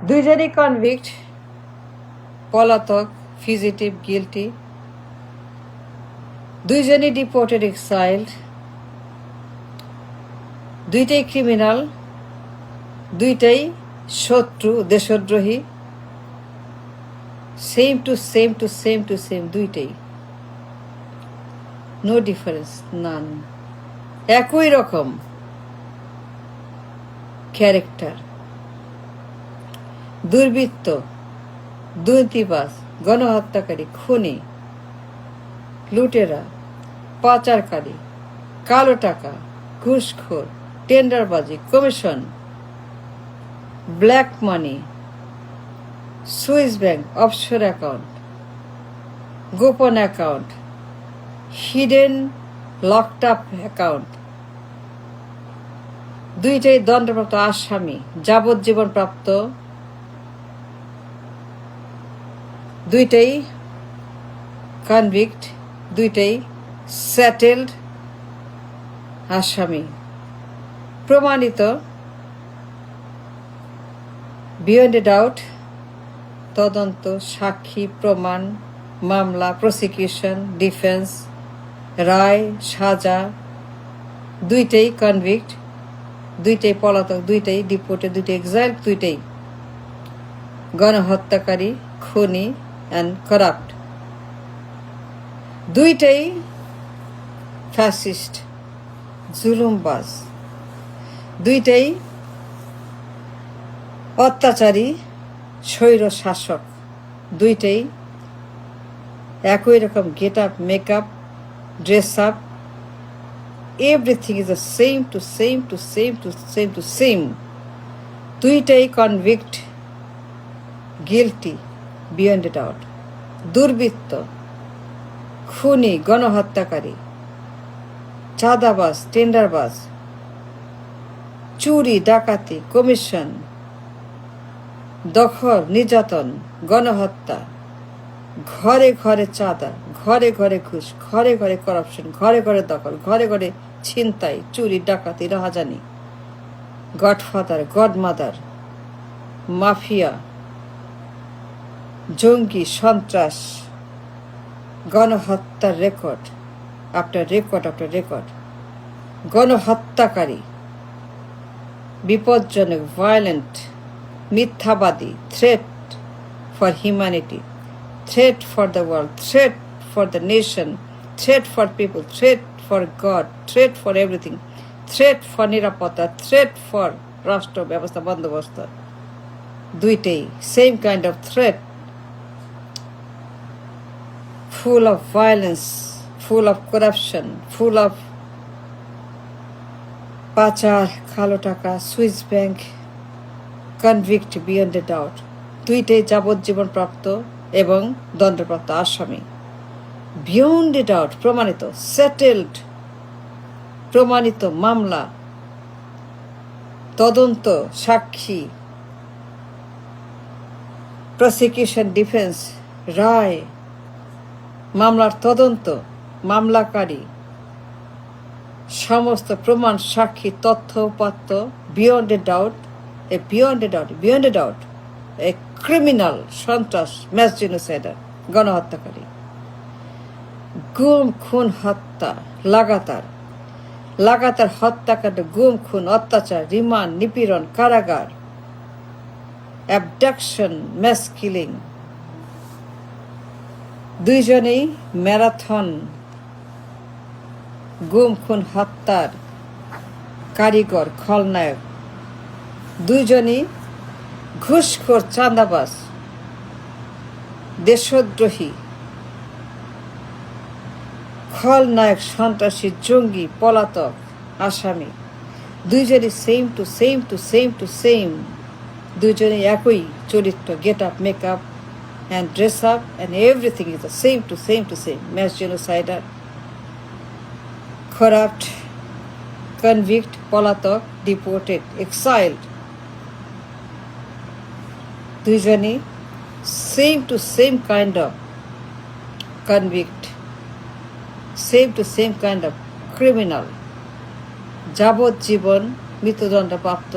দুইজনই কনভিক্ট, পলাতক, fugitive, guilty. দুইজনই ডিপোর্টেড, এক্সাইল্ড। দুইটাই ক্রিমিনাল, দুইটাই শত্রু, দেশদ্রোহী। Same to same to same to same, দুইটাই। No difference, none. একই রকম ক্যারেক্টার। দুর্বৃত্ত, দুর্নীতিবাজ, গণহত্যাকারী, খুনি, লুটেরা, পাচারকারী, কালো টাকা, ঘুষখোর, টেন্ডারবাজি, commission, black money, Swiss bank, offshore account, গোপন account, hidden locked up account. দুইটাই দণ্ডপ্রাপ্ত আসামি, যাবজ্জীবন প্রাপ্ত। দুইটাই কনভিক্ট, দুইটাই সেটেলড আসামি। প্রমাণিত, বিয়ন্ড এ ডাউট, তদন্ত, সাক্ষী, প্রমাণ, মামলা, প্রসিকিউশন, ডিফেন্স, রায়, সাজা। দুইটাই কনভিক্ট, দুইটাই পলাতক, দুইটাই ডিপোর্টেড, দুইটাই এক্সাইল, দুইটাই গণহত্যাকারী, খুনি অ্যান্ড করাপ্ট। দুইটাই ফ্যাসিস্ট, জুলুমবাজ। দুইটাই অত্যাচারী, স্বৈর শাসক। দুইটাই একই রকম get up, makeup, dress up, everything is the same to same to same to same to same. দুইটাই convict, guilty, beyond a doubt. দুর্বৃত্ত, খুনি, গণহত্যাকারী, চাঁদাবাজ, টেন্ডারবাজ, চুরি, ডাকাতি, কমিশন, দখল, নির্যাতন, গণহত্যা, ঘরে ঘরে চাঁদা, ঘরে ঘরে ঘুষ, ঘরে ঘরে করাপশন, ঘরে ঘরে দখল, ঘরে ঘরে ছিনতাই, চুরি, ডাকাতি, রাহাজানি, গডফাদার, গডমাদার, মাফিয়া, জঙ্গি, সন্ত্রাস, গণহত্যার record after record after record, গণহত্যাকারী, বিপজ্জনক, ভায়োলেন্ট, মিথ্যাবাদী, threat for humanity, threat for the world, threat for the nation, threat for people, threat for God, threat for everything, threat for নিরাপত্তা, threat for রাষ্ট্র ব্যবস্থা বন্দোবস্ত। দুইটাই same kind of threat, full of violence, full of corruption, full of পাচার, কালো টাকা, Swiss bank, convict, beyond a doubt. দুইটাই যাবজ্জীবন প্রাপ্ত এবং দণ্ডপ্রাপ্ত আসামি। বিয়ন্ড এ ডাউট, প্রমাণিত, সেটেলড, প্রমাণিত মামলা, তদন্ত, সাক্ষী, প্রসিকিউশন, ডিফেন্স, রায়, মামলার তদন্ত, মামলাকারী, সমস্ত প্রমাণ, সাক্ষী, তথ্য উপাত্ত, beyond a doubt, beyond a doubt, beyond a doubt, a criminal, সন্ত্রাস, ম্যাস জেনোসাইডার, গণহত্যাকারী। গুম, খুন, হত্যা, লাগাতার লাগাতার হত্যাকাণ্ড, গুম, খুন, অত্যাচার, রিমান্ড, নিপীড়ন, কারাগার, অ্যাবডাকশন, ম্যাস কিলিং। দুইজনেই ম্যারাথন গুম, খুন, হত্যার কারিগর, খলনায়ক। দুইজনই ঘুষখোর, চাঁদাবাজ, দেশদ্রোহী, খলনায়ক, সন্ত্রাসী, জঙ্গি, পলাতক, আসামি। দুইজনই same to same to same to same. দুইজনই একই চরিত্র, get up, makeup and dress up and everything is the same to same to same. Mass genocider, corrupt, convict, পলাতক, ডিপোর্টেড, এক্সাইল্ড। দুইজনই same to same kind of convict, same to same kind of criminal, যাবজ্জীবন মৃত্যুদণ্ডপ্রাপ্ত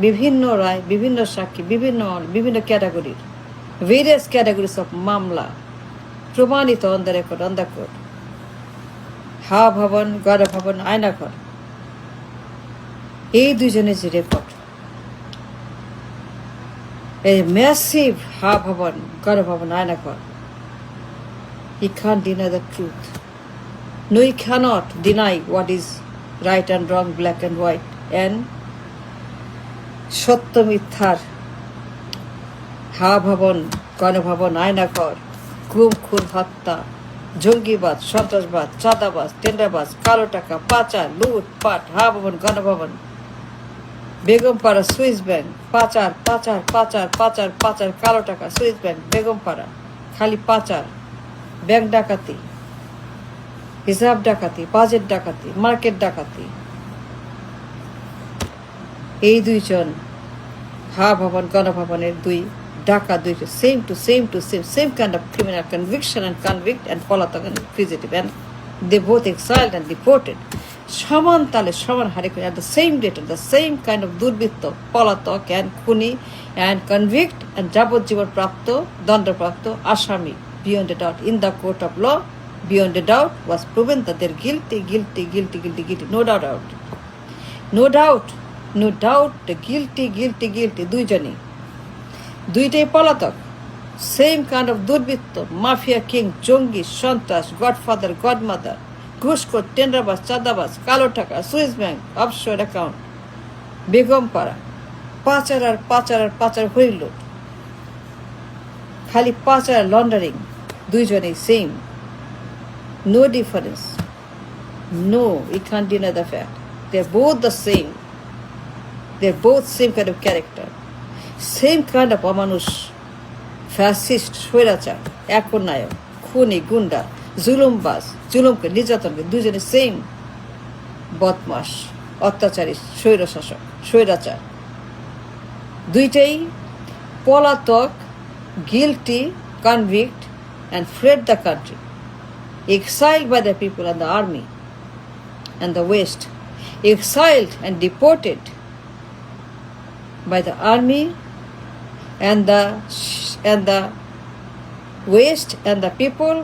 বিভিন্ন রায়, বিভিন্ন সাক্ষী, বিভিন্ন ক্যাটাগরির various categories of মামলা প্রমাণিত on the record, on the court. হা ভবন, গণ ভবন, আয়নাঘর, এই দুজনের যে রেকর্ড, এই ম্যাসিভ হা ভবন, গণ ভবন, Aynaghor, he can't deny the truth. No, he cannot deny what is right and wrong, black and white, and সত্য মিথ্যার হা ভবন, গণভবন, আয়নাঘর, গুম খুন হত্যা, জঙ্গিবাদ, সন্ত্রাসবাদ, চাঁদাবাজ, টেন্ডারবাজ, কালো টাকা, পাচার, লুটপাট, হা ভবন, গণভবন, বেগমপাড়া সুইস ব্যাংক, পাচার পাচার পাচার পাচার পাচার, কালো টাকা, সুইস ব্যাংক, বেগমপাড়া, খালি পাচার, ব্যাংক ডাকাতি, হিসাব ডাকাতি, বাজেট ডাকাতি, মার্কেট ডাকাতি, এই দুইজন হা ভবন, গণভবনের দুই ডাকা, দুইটা same kind of criminal conviction and convict and পলাতক and fugitive, and they both exiled and deported, সমান তালে সমান হারে করে at the same date, the same kind of দুর্বৃত্ত, পলাতক অ্যান্ড খুনি অ্যান্ড কনভিক্ট অ্যান্ড যাবজ্জীবন প্রাপ্ত, দণ্ডপ্রাপ্ত আসামি, beyond a doubt, in the court of law, beyond a doubt was proven that they're guilty, no doubt, the guilty, দুইজনই, দুইটাই পলাতক, সেম কাইন্ড অফ দুর্বৃত্ত, মাফিয়া কিং, জঙ্গি, সন্ত্রাস, গডফাদার, গডমাদার, ঘুষখোর, টেন্ডারবাজ, চাঁদাবাজ, কালো টাকা, Swiss bank, offshore account, Begumpara, পাচার হইল, খালি পাচার, লন্ডারিং, দুইজনেই same, no difference, no, you can't deny the fact, they're both the same, they're both same kind of character, same kind of Amanush, fascist, স্বৈরাচার, একনায়ক, খুনি, গুন্ডা, জুলুমকে নির্যাতনকে, দুজনে সেম বদমাস, অত্যাচারী, স্বৈরশাসক, স্বৈরাচার, দুইটাই পলাতক, guilty, convict, and fled the country, exiled by the people and the army and the West, exiled and deported by the army and the West and the people,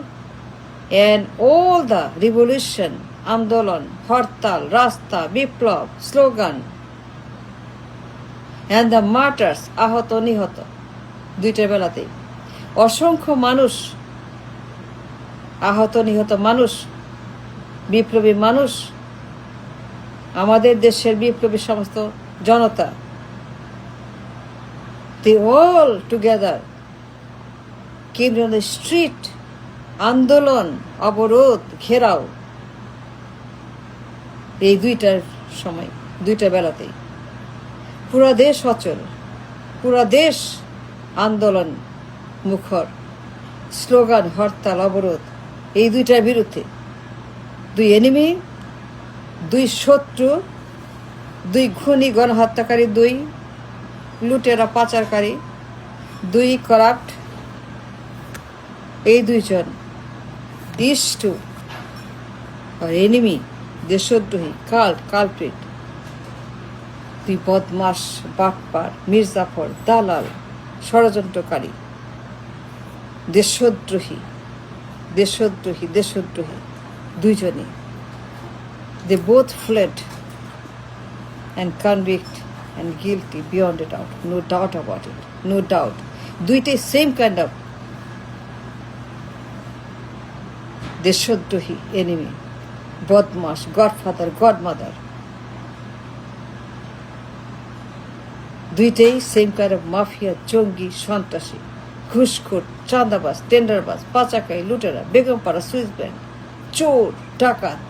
and all the revolution, andolon, hartal, rasta, biplov, slogan, and the martyrs, ahot niহত, দুইটার বেলাতেই অসংখ্য মানুষ, আহত নিহত মানুষ, বিপ্লবী মানুষ, আমাদের দেশের বিপ্লবী সমস্ত জনতা, they all together came on the street, আন্দোলন, অবরোধ, ঘেরাও, এই দুইটার সময়, দুইটার বেলাতেই পুরা দেশ অচল, পুরা দেশ আন্দোলন মুখর, স্লোগান, হরতাল, অবরোধ, এই দুইটার বিরুদ্ধে, দুই এনিমি, দুই শত্রু, দুই খুনি, গণহত্যাকারী, দুই লুটেরা, পাচারকারী, দুই করাপ্ট, এই দুইজন these two are enemy, দেশদ্রোহী, কালপ্রিট, দুই বদমাস, বাটপার, মির্জাফর, দালাল, ষড়যন্ত্রকারী, দেশদ্রোহী, দুইজনই, they both fled and convict and guilty beyond a doubt, no doubt about it, no doubt, দুইটাই same kind of দেশদ্রোহী, enemy, বদমাস, গডফাদার, গডমাদার, দুইটাই সেম কাইন্ড অফ মাফিয়া, জঙ্গি, সন্ত্রাসী, ঘুষখোর, চাঁদাবাজ, টেন্ডারবাজ, পাচারকারী, লুটেরা, বেগমপাড়া, সুইস ব্যাংক, চোর, ডাকাত,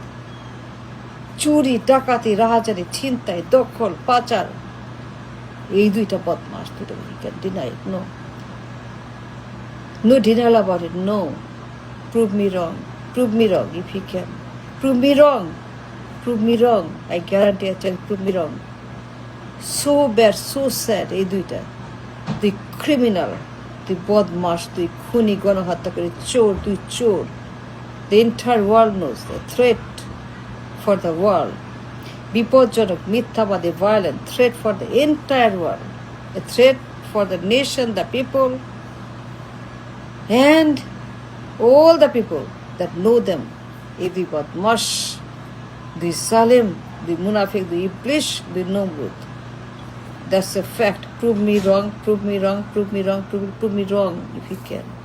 চুরি, ডাকাতি, রাহাজানি, ছিনতাই, দখল, পাচার, এই দুইটা বদমাস, দুটো you can deny it, no denial about it, no, prove me wrong if you can, prove me wrong, I guarantee I tell prove me wrong, so bad, so sad, এই দুইটা, তুই ক্রিমিনাল, তুই বদমাস, তুই খুনি, গণহত্যাকারী, চোর, তুই চোর, the entire world knows the threat for the world, বিপজ্জনক, মিথ্যাবাদী, violent, threat for the entire world, a threat for the nation, the people, and all the people that know them. Every Badmash, the Salim, the Munafiq, the Iblis, the Nomrud. That's a fact. Prove me wrong, prove me wrong, prove me wrong, prove me wrong if you can.